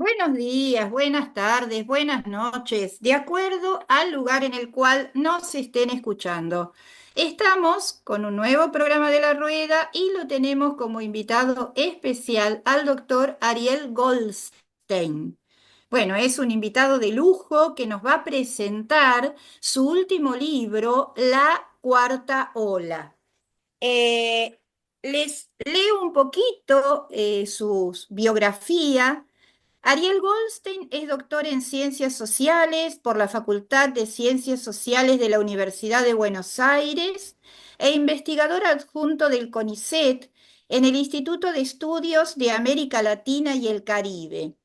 Buenos días, buenas tardes, buenas noches, de acuerdo al lugar en el cual nos estén escuchando. Estamos con un nuevo programa de La Rueda y lo tenemos como invitado especial al doctor Ariel Goldstein. Bueno, es un invitado de lujo que nos va a presentar su último libro, La Cuarta Ola. Eh, Les leo un poquito su biografía. Ariel Goldstein es doctor en Ciencias Sociales por la Facultad de Ciencias Sociales de la Universidad de Buenos Aires e investigador adjunto del CONICET en el Instituto de Estudios de América Latina y el Caribe.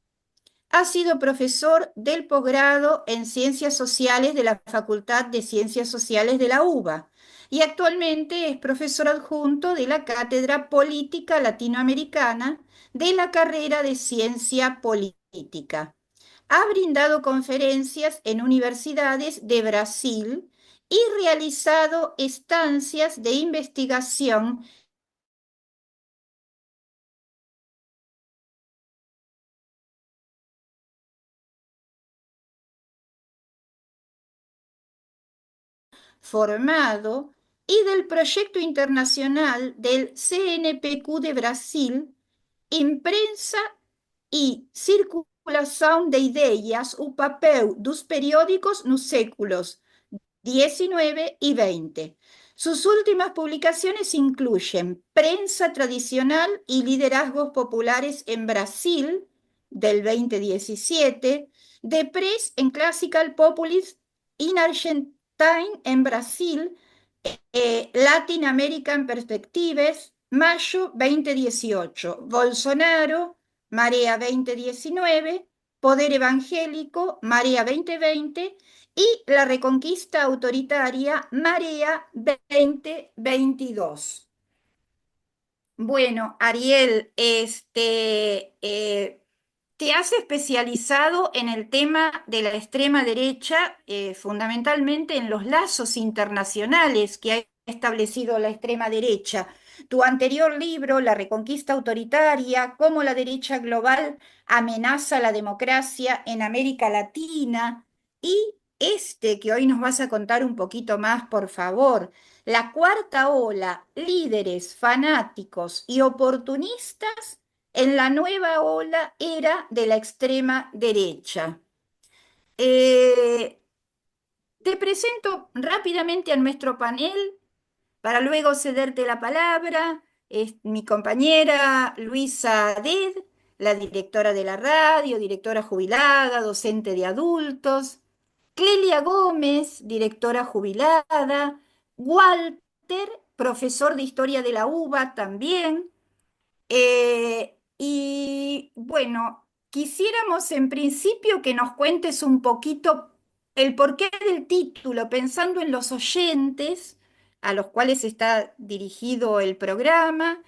Ha sido profesor del posgrado en Ciencias Sociales de la Facultad de Ciencias Sociales de la UBA y actualmente es profesor adjunto de la Cátedra Política Latinoamericana de la carrera de Ciencia Política. Ha brindado conferencias en universidades de Brasil y realizado estancias de investigación formado y del proyecto internacional del CNPq de Brasil, Imprensa e Circulação de Ideias, o papel dos periódicos nos séculos XIX y XX. Sus últimas publicaciones incluyen Prensa Tradicional y Liderazgos Populares en Brasil, del 2017, The Press en Classical Populism in Argentine en Brasil, Latin American Perspectives, mayo 2018, Bolsonaro, Marea 2019, Poder Evangélico, Marea 2020 y la Reconquista Autoritaria, Marea 2022. Bueno, Ariel, te has especializado en el tema de la extrema derecha, fundamentalmente en los lazos internacionales que ha establecido la extrema derecha. Tu anterior libro, La Reconquista Autoritaria, cómo la derecha global amenaza la democracia en América Latina, y este que hoy nos vas a contar un poquito más, por favor, La Cuarta Ola, líderes, fanáticos y oportunistas en la nueva ola era de la extrema derecha. Eh, Te presento rápidamente a nuestro panel para luego cederte la palabra. Es mi compañera Luisa Ded, la directora de la radio, directora jubilada, docente de adultos. Clelia Gómez, directora jubilada. Walter, profesor de historia de la UBA también. Y bueno, quisiéramos en principio que nos cuentes un poquito el porqué del título, pensando en los oyentes a los cuales está dirigido el programa.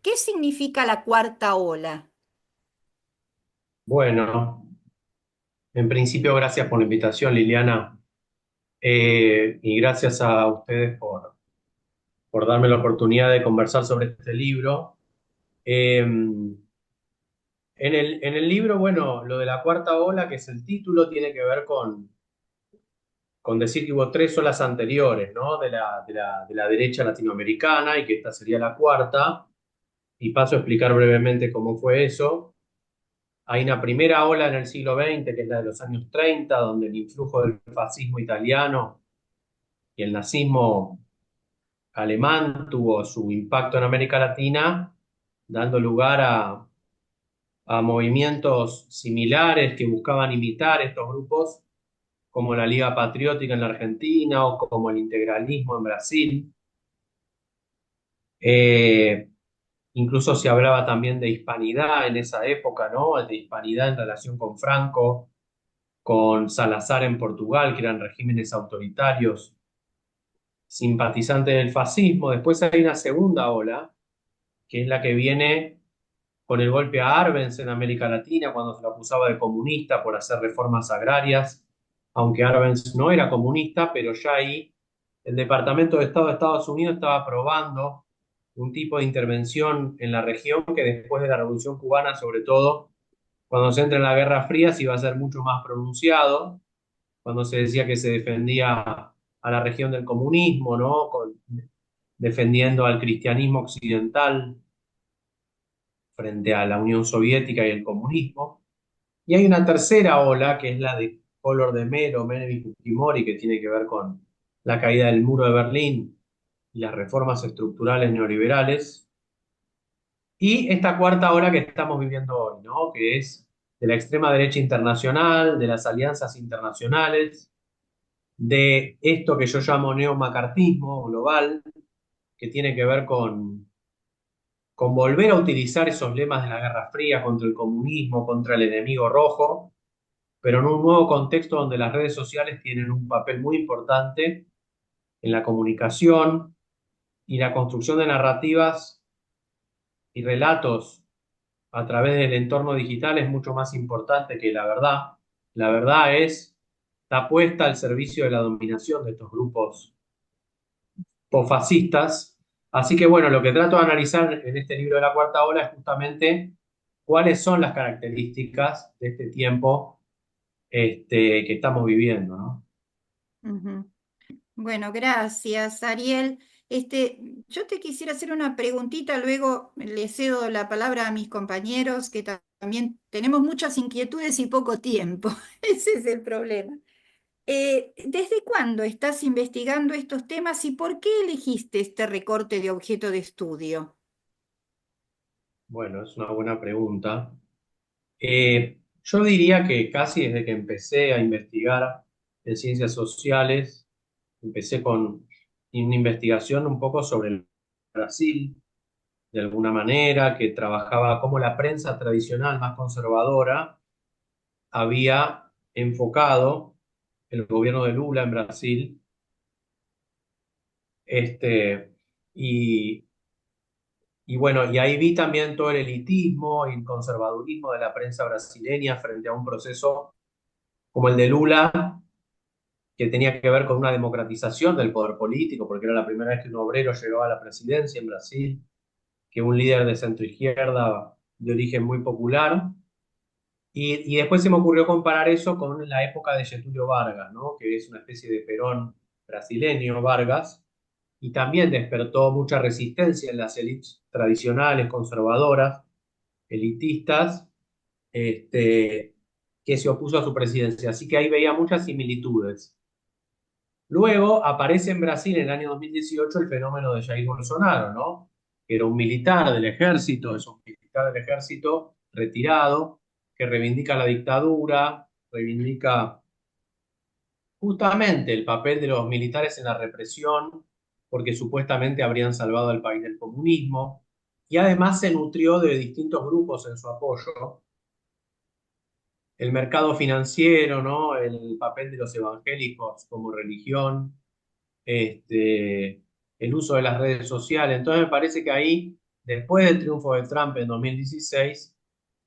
¿Qué significa la cuarta ola? Bueno, en principio gracias por la invitación, Liliana, y gracias a ustedes por darme la oportunidad de conversar sobre este libro. En el libro, bueno, lo de la cuarta ola, que es el título, tiene que ver con decir que hubo tres olas anteriores, ¿no? De la derecha latinoamericana y que esta sería la cuarta. Y paso a explicar brevemente cómo fue eso. Hay una primera ola en el siglo XX, que es la de los años 30, donde el influjo del fascismo italiano y el nazismo alemán tuvo su impacto en América Latina, dando lugar a movimientos similares que buscaban imitar estos grupos, como la Liga Patriótica en la Argentina o como el integralismo en Brasil. Eh, Incluso se hablaba también de hispanidad en esa época, ¿no? De hispanidad en relación con Franco, con Salazar en Portugal, que eran regímenes autoritarios simpatizantes del fascismo. Después hay una segunda ola, que es la que viene con el golpe a Arbenz en América Latina, cuando se lo acusaba de comunista por hacer reformas agrarias, aunque Arbenz no era comunista, pero ya ahí el Departamento de Estado de Estados Unidos estaba aprobando un tipo de intervención en la región que después de la Revolución Cubana, sobre todo, Cuando se entra en la Guerra Fría sí va a ser mucho más pronunciado, cuando se decía que se defendía a la región del comunismo, ¿no? Defendiendo al cristianismo occidental frente a la Unión Soviética y el comunismo. Y hay una tercera ola, que es la de Collor de Mello, Menem y Fujimori, que tiene que ver con la caída del muro de Berlín y las reformas estructurales neoliberales. Y esta cuarta ola que estamos viviendo hoy, ¿no? Que es de la extrema derecha internacional, de las alianzas internacionales, de esto que yo llamo neomacartismo global, que tiene que ver con volver a utilizar esos lemas de la Guerra Fría contra el comunismo, contra el enemigo rojo, pero en un nuevo contexto donde las redes sociales tienen un papel muy importante en la comunicación y la construcción de narrativas y relatos a través del entorno digital es mucho más importante que la verdad. La verdad está puesta al servicio de la dominación de estos grupos posfascistas. Así que bueno, lo que trato de analizar en este libro de la cuarta ola es justamente cuáles son las características de este tiempo que estamos viviendo, ¿no? Ujú. Bueno, gracias, Ariel. Yo te quisiera hacer una preguntita, luego le cedo la palabra a mis compañeros, que también tenemos muchas inquietudes y poco tiempo. Ese es el problema. ¿Desde cuándo estás investigando estos temas y por qué elegiste este recorte de objeto de estudio? Bueno, es una buena pregunta. Yo diría que casi desde que empecé a investigar en ciencias sociales, empecé con una investigación un poco sobre el Brasil, de alguna manera, que trabajaba como la prensa tradicional más conservadora había enfocado el gobierno de Lula en Brasil, este, y, y bueno, y ahí vi también todo el elitismo y el conservadurismo de la prensa brasileña frente a un proceso como el de Lula, que tenía que ver con una democratización del poder político, porque era la primera vez que un obrero llegaba a la presidencia en Brasil, que un líder de centroizquierda de origen muy popular. Y después se me ocurrió comparar eso con la época de Getúlio Vargas, ¿no? Que es una especie de Perón brasileño, Vargas, y también despertó mucha resistencia en las élites tradicionales, conservadoras, elitistas, que se opuso a su presidencia. Así que ahí veía muchas similitudes. Luego aparece en Brasil en el año 2018 el fenómeno de Jair Bolsonaro, ¿no? Que era un militar del ejército, es un militar del ejército retirado, que reivindica la dictadura, reivindica justamente el papel de los militares en la represión, porque supuestamente habrían salvado al país del comunismo, y además se nutrió de distintos grupos en su apoyo, el mercado financiero, ¿no? El papel de los evangélicos como religión, el uso de las redes sociales. Entonces me parece que ahí, después del triunfo de Trump en 2016,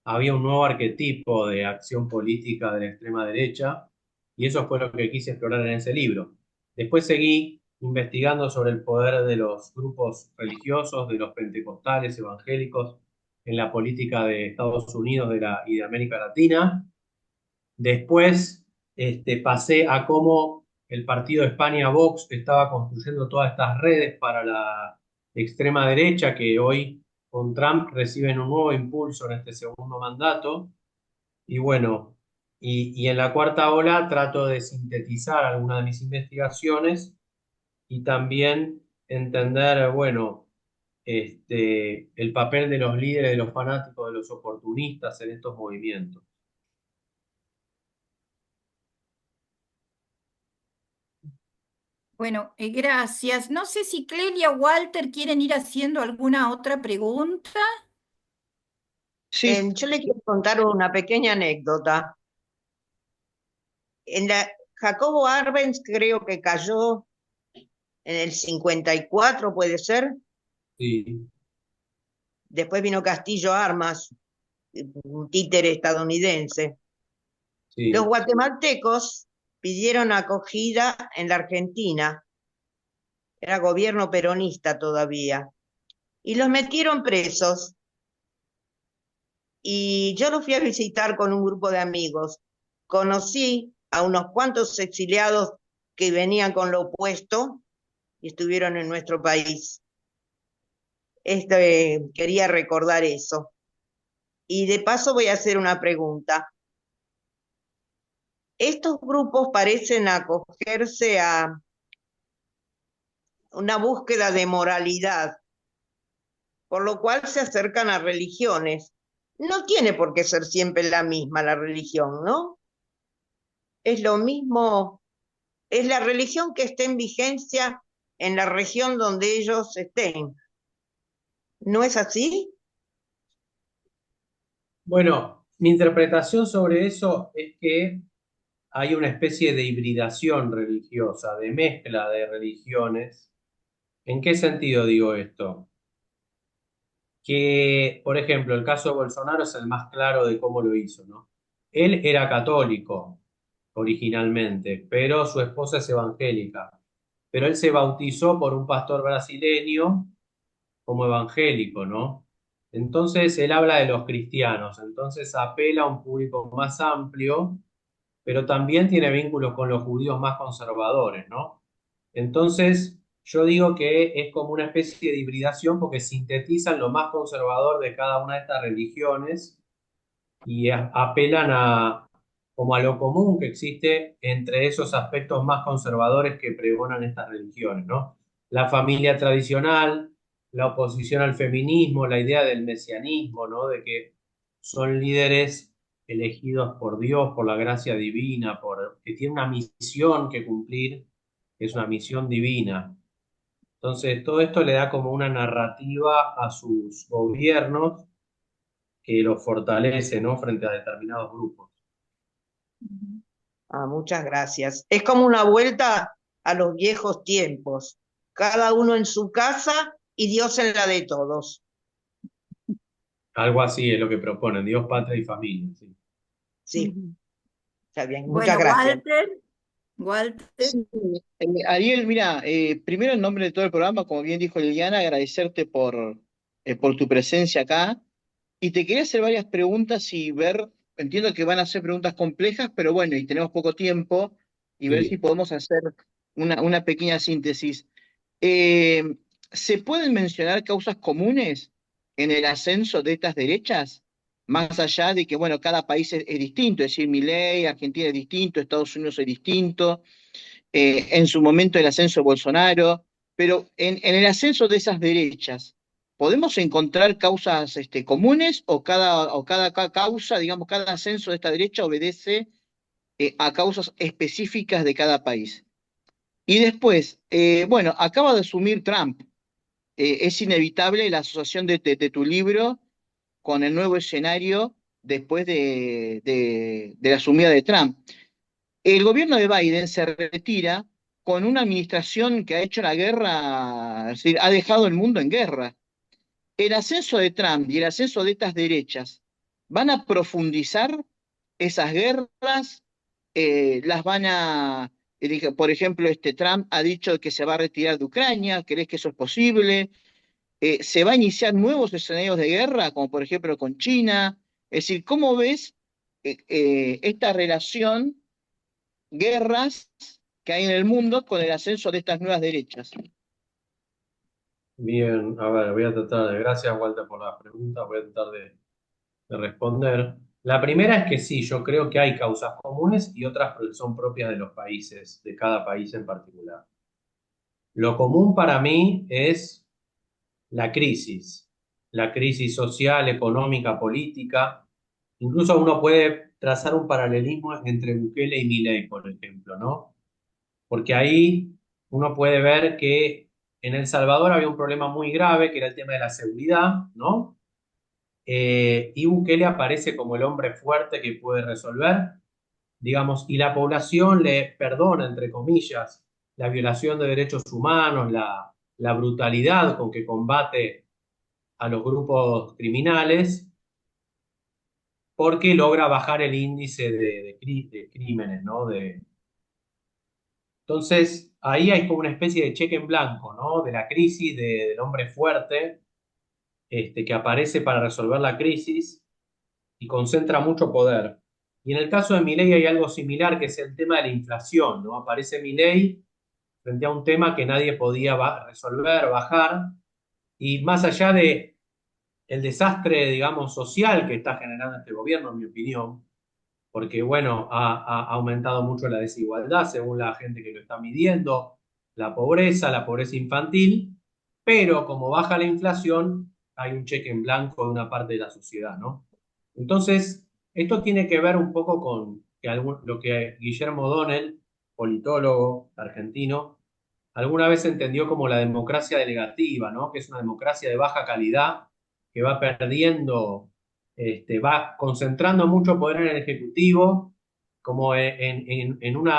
había un nuevo arquetipo de acción política de la extrema derecha y eso fue lo que quise explorar en ese libro. Después seguí investigando sobre el poder de los grupos religiosos, de los pentecostales, evangélicos, en la política de Estados Unidos y de América Latina. Después pasé a cómo el partido de España Vox estaba construyendo todas estas redes para la extrema derecha que hoy con Trump reciben un nuevo impulso en este segundo mandato. Y bueno, y en la cuarta ola trato de sintetizar algunas de mis investigaciones y también entender, bueno, el papel de los líderes, de los fanáticos, de los oportunistas en estos movimientos. Bueno, gracias. No sé si Clelia o Walter quieren ir haciendo alguna otra pregunta. Sí, yo le quiero contar una pequeña anécdota. Jacobo Arbenz creo que cayó en el 54, puede ser. Sí, Después vino Castillo Armas, un títere estadounidense. Los sí. guatemaltecos pidieron acogida en la Argentina, era gobierno peronista todavía, y los metieron presos. y yo lo fui a visitar con un grupo de amigos. Conocí a unos cuantos exiliados que venían con lo opuesto y estuvieron en nuestro país. Quería recordar eso. Y de paso voy a hacer una pregunta. Estos grupos parecen acogerse a una búsqueda de moralidad, por lo cual se acercan a religiones. No tiene por qué ser siempre la misma la religión, ¿no? Es lo mismo, es la religión que esté en vigencia en la región donde ellos estén. ¿No es así? Bueno, mi interpretación sobre eso es que hay una especie de hibridación religiosa, de mezcla de religiones. ¿En qué sentido digo esto? Que, por ejemplo, el caso de Bolsonaro es el más claro de cómo lo hizo, ¿no? Él era católico originalmente, pero su esposa es evangélica. Pero él se bautizó por un pastor brasileño como evangélico, ¿no? Entonces él habla de los cristianos, entonces apela a un público más amplio, pero también tiene vínculos con los judíos más conservadores, ¿no? Entonces yo digo que es como una especie de hibridación porque sintetizan lo más conservador de cada una de estas religiones y apelan a como a lo común que existe entre esos aspectos más conservadores que pregonan estas religiones, ¿no? La familia tradicional, la oposición al feminismo, la idea del mesianismo, ¿no? De que son líderes elegidos por Dios, por la gracia divina, que tienen una misión que cumplir, que es una misión divina. Entonces, todo esto le da como una narrativa a sus gobiernos que los fortalece, ¿no? Frente a determinados grupos. Ah, muchas gracias. Es como una vuelta a los viejos tiempos. Cada uno en su casa y Dios en la de todos. Algo así es lo que proponen, Dios, patria y familia. Sí. Sí, Ujú. está bien. Muchas Bueno, gracias. Walter, Sí, Ariel, mira, primero en nombre de todo el programa, como bien dijo Liliana, agradecerte por tu presencia acá. Y te quería hacer varias preguntas y ver, entiendo que van a ser preguntas complejas, pero bueno, y tenemos poco tiempo, y ver si Sí. podemos hacer una pequeña síntesis. Eh, ¿Se pueden mencionar causas comunes en el ascenso de estas derechas? Más allá de que, bueno, cada país es distinto, es decir, Milei, Argentina es distinto, Estados Unidos es distinto, en su momento el ascenso de Bolsonaro, pero en el ascenso de esas derechas, ¿podemos encontrar causas comunes o cada causa, digamos, cada ascenso de esta derecha obedece a causas específicas de cada país? Y después, bueno, acaba de asumir Trump. Es inevitable la asociación de tu libro con el nuevo escenario después de la asumida de Trump. El gobierno de Biden se retira con una administración que ha hecho la guerra, es decir, ha dejado el mundo en guerra. El ascenso de Trump y el ascenso de estas derechas van a profundizar esas guerras, las van a, por ejemplo, Trump ha dicho que se va a retirar de Ucrania. ¿Crees que eso es posible? ¿Se va a iniciar nuevos escenarios de guerra, como por ejemplo con China? Es decir, ¿cómo ves esta relación, guerras que hay en el mundo con el ascenso de estas nuevas derechas? Bien, a ver, voy a tratar de, gracias Walter por la pregunta, voy a tratar de responder. La primera es que sí, yo creo que hay causas comunes y otras que son propias de los países, de cada país en particular. Lo común para mí es la crisis social, económica, política. Incluso uno puede trazar un paralelismo entre Bukele y Milei, por ejemplo, ¿no? Porque ahí uno puede ver que en El Salvador había un problema muy grave, que era el tema de la seguridad, ¿no? Y Bukele aparece como el hombre fuerte que puede resolver, digamos, y la población le perdona, entre comillas, la violación de derechos humanos, la brutalidad con que combate a los grupos criminales, porque logra bajar el índice de crímenes, ¿no? Entonces, ahí hay como una especie de cheque en blanco, ¿no? De la crisis, del hombre fuerte, que aparece para resolver la crisis. y concentra mucho poder. Y en el caso de Milei hay algo similar, que es el tema de la inflación, ¿no? Aparece Milei frente a un tema que nadie podía resolver, bajar, y más allá de el desastre, digamos, social que está generando este gobierno, en mi opinión, porque, bueno, ha aumentado mucho la desigualdad según la gente que lo está midiendo, la pobreza infantil, pero como baja la inflación, hay un cheque en blanco de una parte de la sociedad, ¿no? Entonces, esto tiene que ver un poco con lo que Guillermo O'Donnell, politólogo argentino, alguna vez entendió como la democracia delegativa, ¿no? Que es una democracia de baja calidad que va perdiendo, va concentrando mucho poder en el Ejecutivo, como en un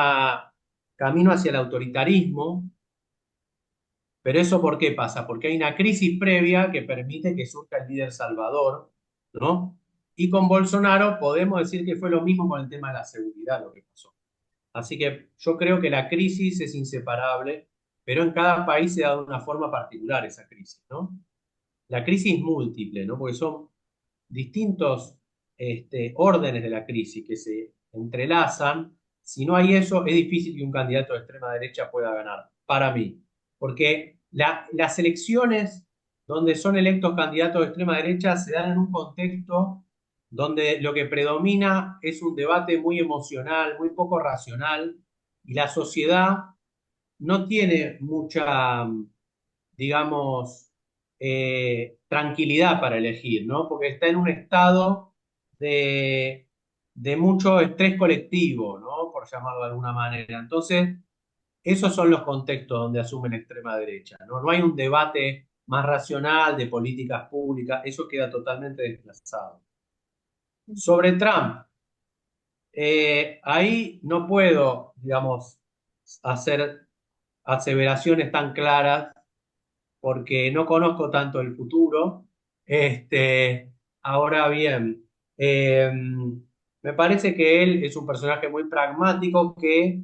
camino hacia el autoritarismo. Pero eso ¿por qué pasa? Porque hay una crisis previa que permite que surja el líder salvador, ¿no? Y con Bolsonaro podemos decir que fue lo mismo con el tema de la seguridad lo que pasó. Así que yo creo que la crisis es inseparable, pero en cada país se da de una forma particular esa crisis, ¿no? La crisis múltiple, ¿no? Porque son distintos órdenes de la crisis que se entrelazan. Si no hay eso, es difícil que un candidato de extrema derecha pueda ganar, para mí. Porque las elecciones donde son electos candidatos de extrema derecha se dan en un contexto donde lo que predomina es un debate muy emocional, muy poco racional, y la sociedad no tiene mucha, digamos, tranquilidad para elegir, ¿no? Porque está en un estado de, de mucho estrés colectivo, ¿no? Por llamarlo de alguna manera. Entonces, esos son los contextos donde asume la extrema derecha, ¿no? No hay un debate más racional de políticas públicas, eso queda totalmente desplazado. Sobre Trump, ahí no puedo, digamos, hacer aseveraciones tan claras porque no conozco tanto el futuro. Ahora bien, me parece que él es un personaje muy pragmático que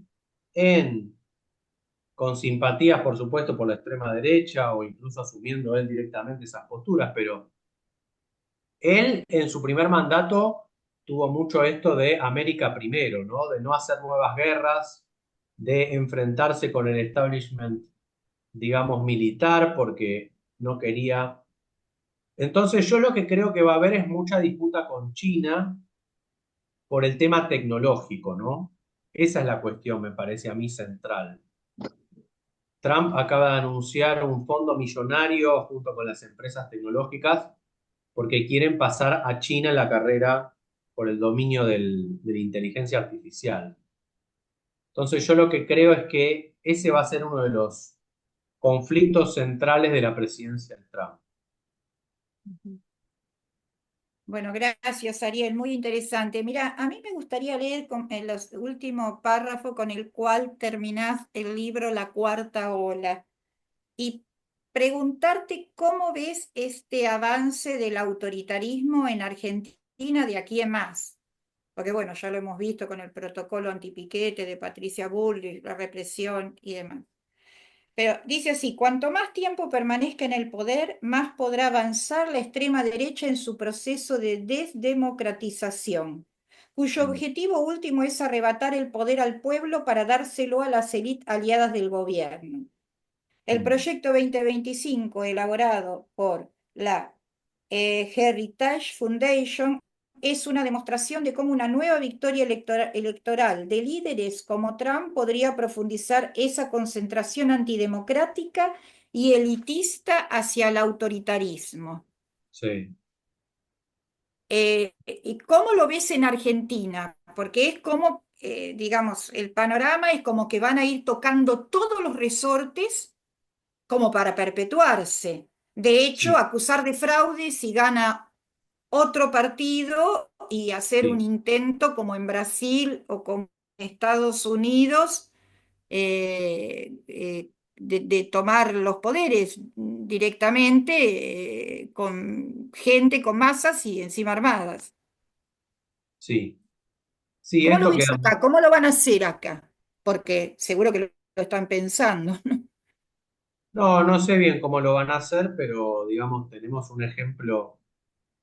con simpatías, por supuesto, por la extrema derecha o incluso asumiendo él directamente esas posturas, pero él en su primer mandato tuvo mucho esto de América primero, ¿no? De no hacer nuevas guerras, de enfrentarse con el establishment, digamos, militar, porque no quería. Entonces yo lo que creo que va a haber es mucha disputa con China por el tema tecnológico, ¿no? Esa es la cuestión, me parece a mí central. Trump acaba de anunciar un fondo millonario junto con las empresas tecnológicas porque quieren pasar a China en la carrera por el dominio de la inteligencia artificial. Entonces yo lo que creo es que ese va a ser uno de los conflictos centrales de la presidencia de Trump. Bueno, gracias, Ariel, muy interesante. Mira, a mí me gustaría leer el último párrafo con el cual terminás el libro La Cuarta Ola y preguntarte cómo ves este avance del autoritarismo en Argentina de aquí en más. Porque bueno, ya lo hemos visto con el protocolo antipiquete de Patricia Bullrich, la represión y demás. Pero dice así, cuanto más tiempo permanezca en el poder, más podrá avanzar la extrema derecha en su proceso de desdemocratización, cuyo objetivo último es arrebatar el poder al pueblo para dárselo a las élites aliadas del gobierno. El proyecto 2025, elaborado por la Heritage Foundation, es una demostración de cómo una nueva victoria electoral de líderes como Trump podría profundizar esa concentración antidemocrática y elitista hacia el autoritarismo. Sí. ¿Y cómo lo ves en Argentina? Porque es como, digamos, el panorama es como que van a ir tocando todos los resortes como para perpetuarse. De hecho, Sí, acusar de fraude si gana otro partido y hacer un sí, intento como en Brasil o como en Estados Unidos de tomar los poderes directamente con gente, con masas y encima armadas. sí. Sí, ¿Cómo lo esto ves queda. acá? ¿Cómo lo van a hacer acá? Porque seguro que lo están pensando. No, no sé bien cómo lo van a hacer, pero digamos, tenemos un ejemplo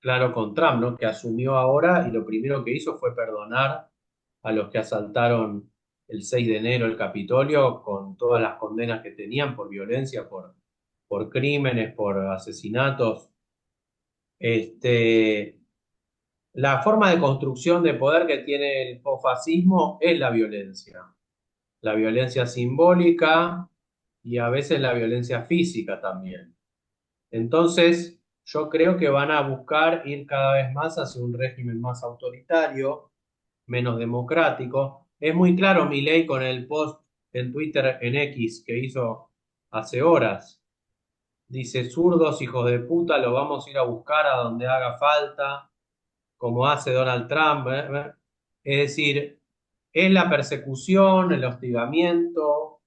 claro con Trump, ¿no? Que asumió ahora y lo primero que hizo fue perdonar a los que asaltaron el 6 de enero el Capitolio con todas las condenas que tenían por violencia, por crímenes, por asesinatos. Este, la forma de construcción de poder que tiene el posfascismo es la violencia simbólica y a veces la violencia física también. Entonces, yo creo que van a buscar ir cada vez más hacia un régimen más autoritario, menos democrático. Es muy claro Milei con el post en Twitter en X que hizo hace horas. Dice, zurdos, hijos de puta, lo vamos a ir a buscar a donde haga falta, como hace Donald Trump. Es decir, es la persecución, el hostigamiento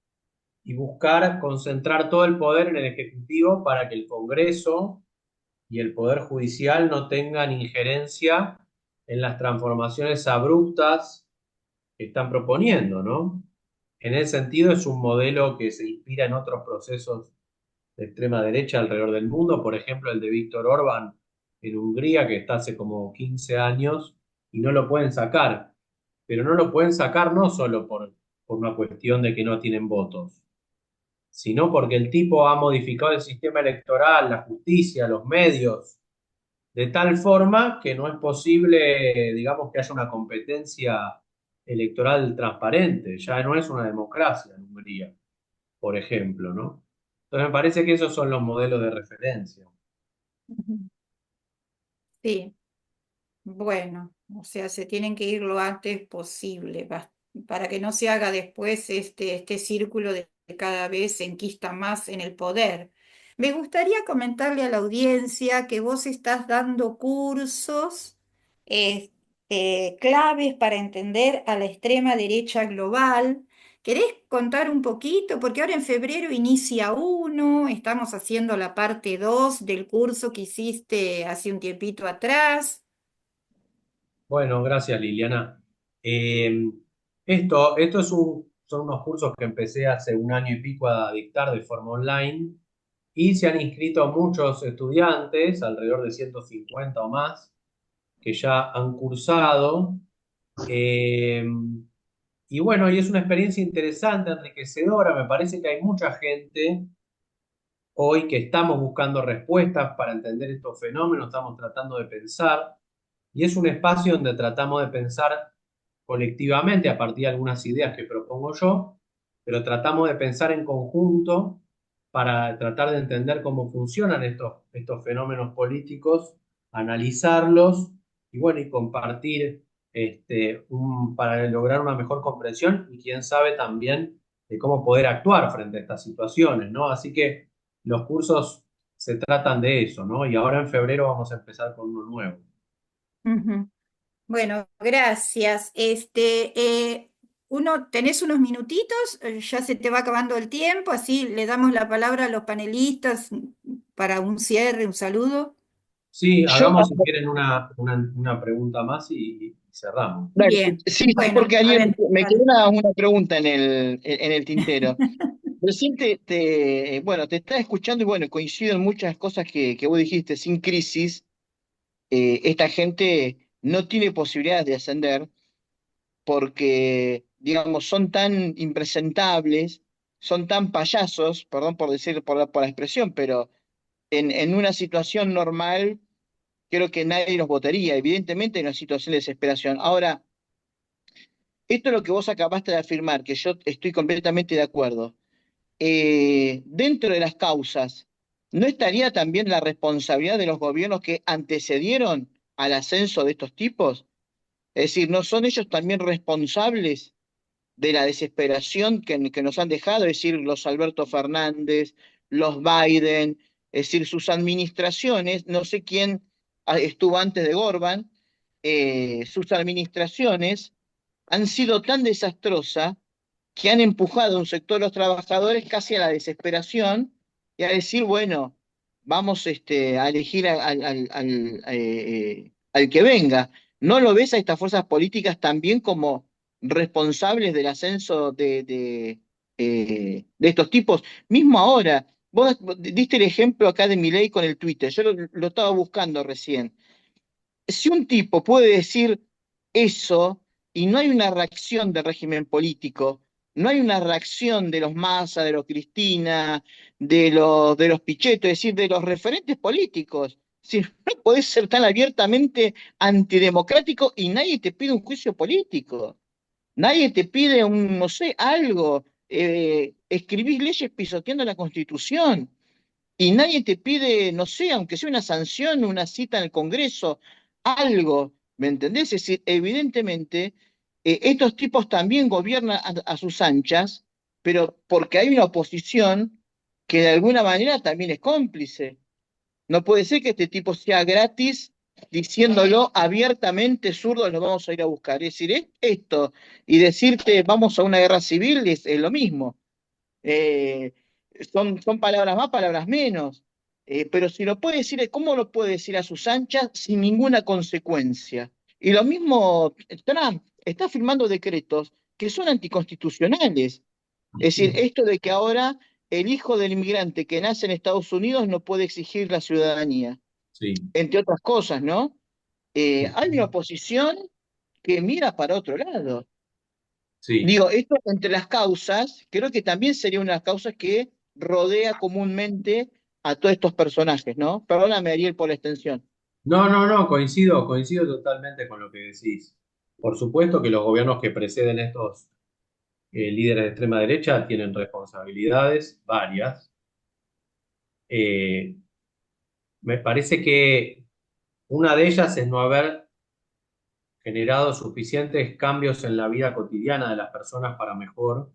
y buscar concentrar todo el poder en el Ejecutivo para que el Congreso y el Poder Judicial no tengan injerencia en las transformaciones abruptas que están proponiendo, ¿no? En ese sentido es un modelo que se inspira en otros procesos de extrema derecha alrededor del mundo, por ejemplo el de Víctor Orbán en Hungría, que está hace como 15 años y no lo pueden sacar, pero no lo pueden sacar no solo por una cuestión de que no tienen votos, sino porque el tipo ha modificado el sistema electoral, la justicia, los medios, de tal forma que no es posible, digamos, que haya una competencia electoral transparente. Ya no es una democracia en Hungría, por ejemplo, ¿no? Entonces me parece que esos son los modelos de referencia. Ujú. Sí, bueno, o sea, se tienen que ir lo antes posible para que no se haga después este círculo de que cada vez se enquista más en el poder. Me gustaría comentarle a la audiencia que vos estás dando cursos claves para entender a la extrema derecha global. ¿Querés contar un poquito? Porque ahora en febrero inicia uno, estamos haciendo la parte 2 del curso que hiciste hace un tiempito atrás. Bueno, gracias Liliana. Eh, esto son unos cursos que empecé hace un año y pico a dictar de forma online y se han inscrito muchos estudiantes, alrededor de 150 o más, que ya han cursado. Eh, y bueno, y es una experiencia interesante, enriquecedora. Me parece que hay mucha gente hoy que estamos buscando respuestas para entender estos fenómenos, estamos tratando de pensar. Y es un espacio donde tratamos de pensar colectivamente a partir de algunas ideas que propongo yo, pero tratamos de pensar en conjunto para tratar de entender cómo funcionan estos fenómenos políticos, analizarlos y bueno, y compartir para lograr una mejor comprensión y quién sabe también de cómo poder actuar frente a estas situaciones, ¿no? Así que los cursos se tratan de eso, ¿no? Y ahora en febrero vamos a empezar con uno nuevo. Ujú. Bueno, gracias. ¿Tenés unos minutitos? Ya se te va acabando el tiempo, así le damos la palabra a los panelistas para un cierre, un saludo. Sí, Yo, hagamos si quieren una pregunta más y cerramos. dale, Bien, sí, sí, bueno, porque a Ariel, ver, me quedó dale. una pregunta en el tintero. Recién bueno, te estaba escuchando y bueno, coincido en muchas cosas que vos dijiste. Sin crisis, esta gente no tiene posibilidades de ascender porque, digamos, son tan impresentables, son tan payasos, perdón por decir por la expresión, pero en una situación normal creo que nadie los votaría, evidentemente en una situación de desesperación. Ahora, esto es lo que vos acabaste de afirmar, que yo estoy completamente de acuerdo. Dentro de las causas, ¿no estaría también la responsabilidad de los gobiernos que antecedieron al ascenso de estos tipos? Es decir, ¿no son ellos también responsables de la desesperación que nos han dejado? Es decir, los Alberto Fernández, los Biden, es decir, sus administraciones, no sé quién estuvo antes de Gorban, sus administraciones han sido tan desastrosas que han empujado a un sector de los trabajadores casi a la desesperación y a decir, bueno, vamos a elegir al que venga. ¿No lo ves a estas fuerzas políticas también como responsables del ascenso de estos tipos? Mismo ahora, vos diste el ejemplo acá de Milei con el Twitter, yo lo estaba buscando recién. si un tipo puede decir eso y no hay una reacción del régimen político, no hay una reacción de los Massa, de los Cristina, de los Pichetto, es decir, de los referentes políticos, si no podés ser tan abiertamente antidemocrático y nadie te pide un juicio político, nadie te pide un, no sé, algo, escribís leyes pisoteando la Constitución. Y nadie te pide, no sé, aunque sea una sanción, una cita en el Congreso, algo, ¿me entendés? Es decir, evidentemente, estos tipos también gobiernan a sus anchas, pero porque hay una oposición que de alguna manera también es cómplice. No puede ser que este tipo sea gratis diciéndolo abiertamente, zurdos los vamos a ir a buscar. Es decir, esto y decirte vamos a una guerra civil es lo mismo. Eh, son palabras más, palabras menos. Pero si lo puede decir, ¿cómo lo puede decir a sus anchas sin ninguna consecuencia? Y lo mismo, Trump está firmando decretos que son anticonstitucionales. Es decir, esto de que ahora el hijo del inmigrante que nace en Estados Unidos no puede exigir la ciudadanía, Sí, entre otras cosas, ¿no? Hay una oposición que mira para otro lado. sí. Digo, esto entre las causas, creo que también sería una de las causas que rodea comúnmente a todos estos personajes, ¿no? Perdóname, Ariel, por la extensión. No, no, no, coincido totalmente con lo que decís. Por supuesto que los gobiernos que preceden estos líderes de extrema derecha tienen responsabilidades varias. Eh, Me parece que una de ellas es no haber generado suficientes cambios en la vida cotidiana de las personas para mejor,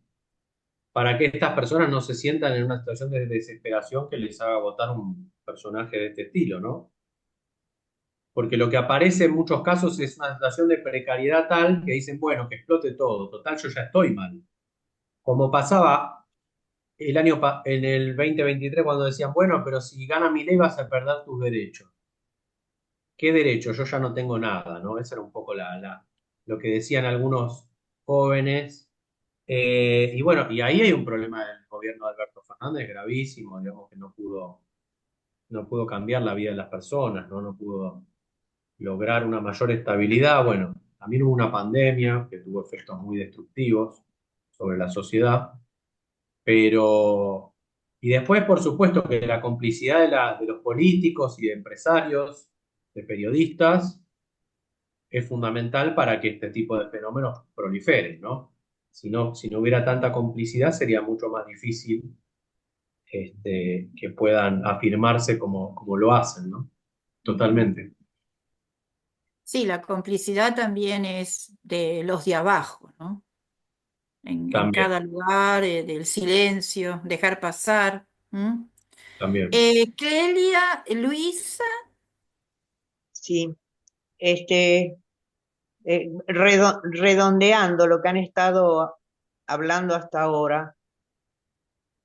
para que estas personas no se sientan en una situación de desesperación que les haga votar un personaje de este estilo, ¿no? Porque lo que aparece en muchos casos es una situación de precariedad tal que dicen, bueno, que explote todo, total, yo ya estoy mal. Como pasaba en el 2023 cuando decían, bueno, pero si gana Milei vas a perder tus derechos. ¿Qué derecho? Yo ya no tengo nada, ¿no? Esa era un poco lo que decían algunos jóvenes. Y bueno, y ahí hay un problema del gobierno de Alberto Fernández gravísimo, digamos que no pudo cambiar la vida de las personas, ¿no? No pudo lograr una mayor estabilidad. Bueno, también hubo una pandemia que tuvo efectos muy destructivos sobre la sociedad, pero... Y después, por supuesto, que la complicidad de los políticos y de empresarios, de periodistas, es fundamental para que este tipo de fenómenos proliferen, ¿no? Si no hubiera tanta complicidad, sería mucho más difícil que puedan afirmarse como lo hacen, ¿no? Totalmente. Sí, la complicidad también es de los de abajo, ¿no? En También, cada lugar, del silencio, dejar pasar. ¿M? también. Clelia, Luisa, Sí, este, redondeando lo que han estado hablando hasta ahora,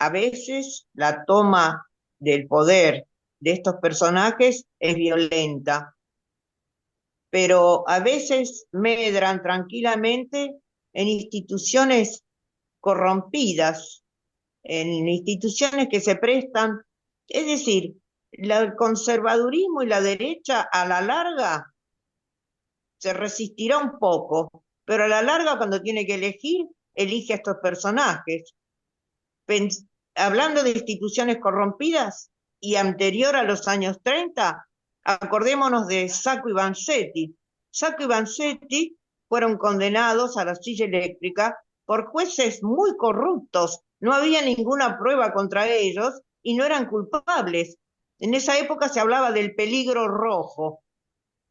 a veces la toma del poder de estos personajes es violenta, pero a veces medran tranquilamente en instituciones corrompidas, en instituciones que se prestan, es decir, el conservadurismo y la derecha a la larga se resistirá un poco, pero a la larga cuando tiene que elegir, elige a estos personajes. Hablando de instituciones corrompidas y anterior a los años 30, acordémonos de Sacco y Vanzetti. Sacco y Vanzetti fueron condenados a la silla eléctrica por jueces muy corruptos. No había ninguna prueba contra ellos y no eran culpables. En esa época se hablaba del peligro rojo.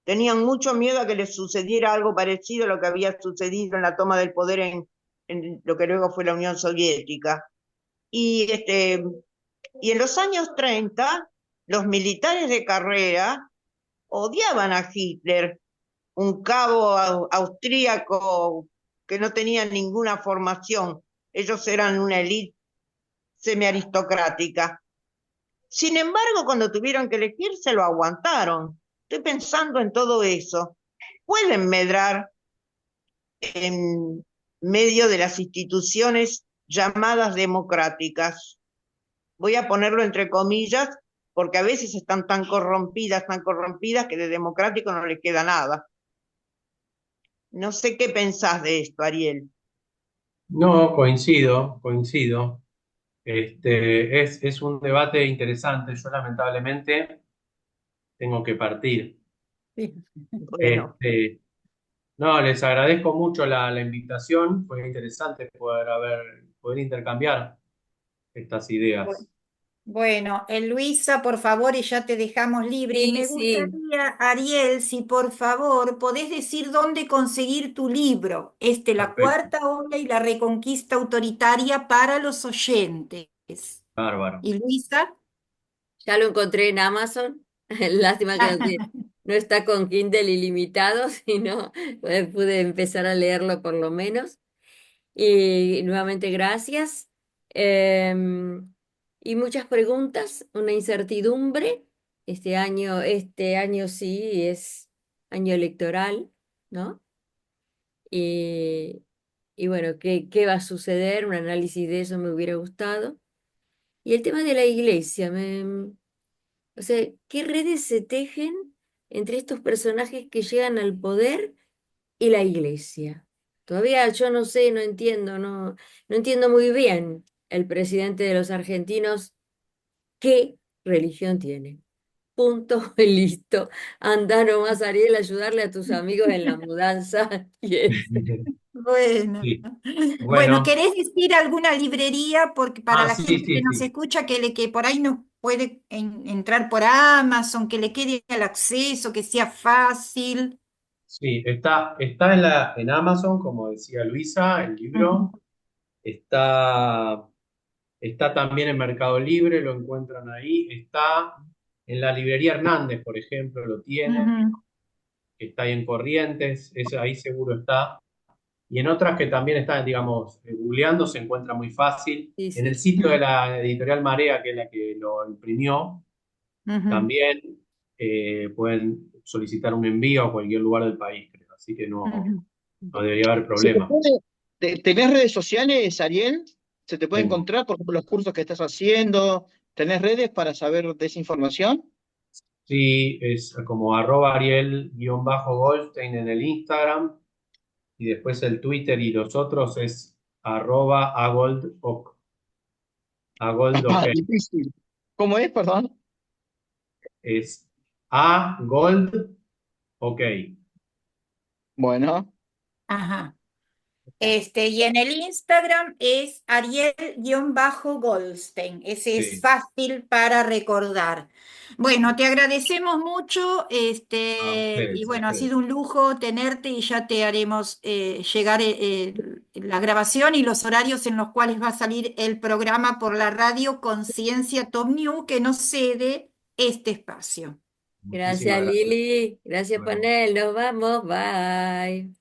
Tenían mucho miedo a que les sucediera algo parecido a lo que había sucedido en la toma del poder en lo que luego fue la Unión Soviética. Y, y en los años 30, los militares de carrera odiaban a Hitler, un cabo austríaco que no tenía ninguna formación. Ellos eran una élite semi-aristocrática. Sin embargo, cuando tuvieron que elegir, se lo aguantaron. Estoy pensando en todo eso. Pueden medrar en medio de las instituciones llamadas democráticas. Voy a ponerlo entre comillas porque a veces están tan corrompidas que de democrático no les queda nada. No sé qué pensás de esto, Ariel. No, coincido. Es un debate interesante. Yo lamentablemente tengo que partir. Sí. Bueno, Este, no, les agradezco mucho la invitación. Fue interesante poder intercambiar estas ideas. Bueno, Luisa, por favor, y ya te dejamos libre. Y Sí, me sí, gustaría, Ariel, si por favor podés decir dónde conseguir tu libro, La Perfecto. cuarta ola y la reconquista autoritaria para los oyentes. Bárbaro. Y Luisa, ya lo encontré en Amazon. Lástima que no está con Kindle ilimitado, sino pude empezar a leerlo por lo menos. Y nuevamente gracias. Em, y muchas preguntas, una incertidumbre. Este año sí es año electoral, ¿no? Y, y bueno, ¿qué va a suceder? Un análisis de eso me hubiera gustado. Y el tema de la iglesia, o sea, ¿qué redes se tejen entre estos personajes que llegan al poder y la iglesia? Todavía yo no sé, no entiendo, no entiendo muy bien el presidente de los argentinos qué religión tiene. Punto, y listo. Anda nomás, Ariel, a ayudarle a tus amigos en la mudanza. Y es. bueno. Sí. Bueno, Bueno, ¿querés decir alguna librería? Porque para la sí, gente que sí, nos sí. escucha, que por ahí no puede entrar por Amazon, que le quede el acceso, que sea fácil. Sí, está en Amazon, como decía Luisa, el libro. Ujú, Está, está también en Mercado Libre, lo encuentran ahí. Está en la librería Hernández, por ejemplo, lo tienen. ujú, Está ahí en Corrientes, ahí seguro está. Y en otras que también están, digamos, googleando, se encuentra muy fácil. Sí, En el sí. sitio de la editorial Marea, que es la que lo imprimió, ujú, también pueden solicitar un envío a cualquier lugar del país, creo. Así que ujú. no debería haber ¿Se te problema. puede, ¿tenés redes sociales, Ariel? ¿Se te puede Tengo. encontrar, por ejemplo, los cursos que estás haciendo? ¿Tenés redes para saber de esa información? Sí, es como @Ariel_Goldstein en el Instagram y después el Twitter y los otros es @agoldok. Ah, Agoldok difícil. ¿Cómo es, perdón? es agold, ok. Bueno, Ajá. Y en el Instagram es Ariel-Goldstein. Ese es Sí, fácil para recordar. Bueno, te agradecemos mucho, y a bueno, ha ustedes. sido un lujo tenerte y ya te haremos llegar la grabación y los horarios en los cuales va a salir el programa por la radio Conciencia Top New que nos cede este espacio. Gracias, Muchísimas gracias. Lili. Gracias, Luego. Panel. Nos vamos. Bye.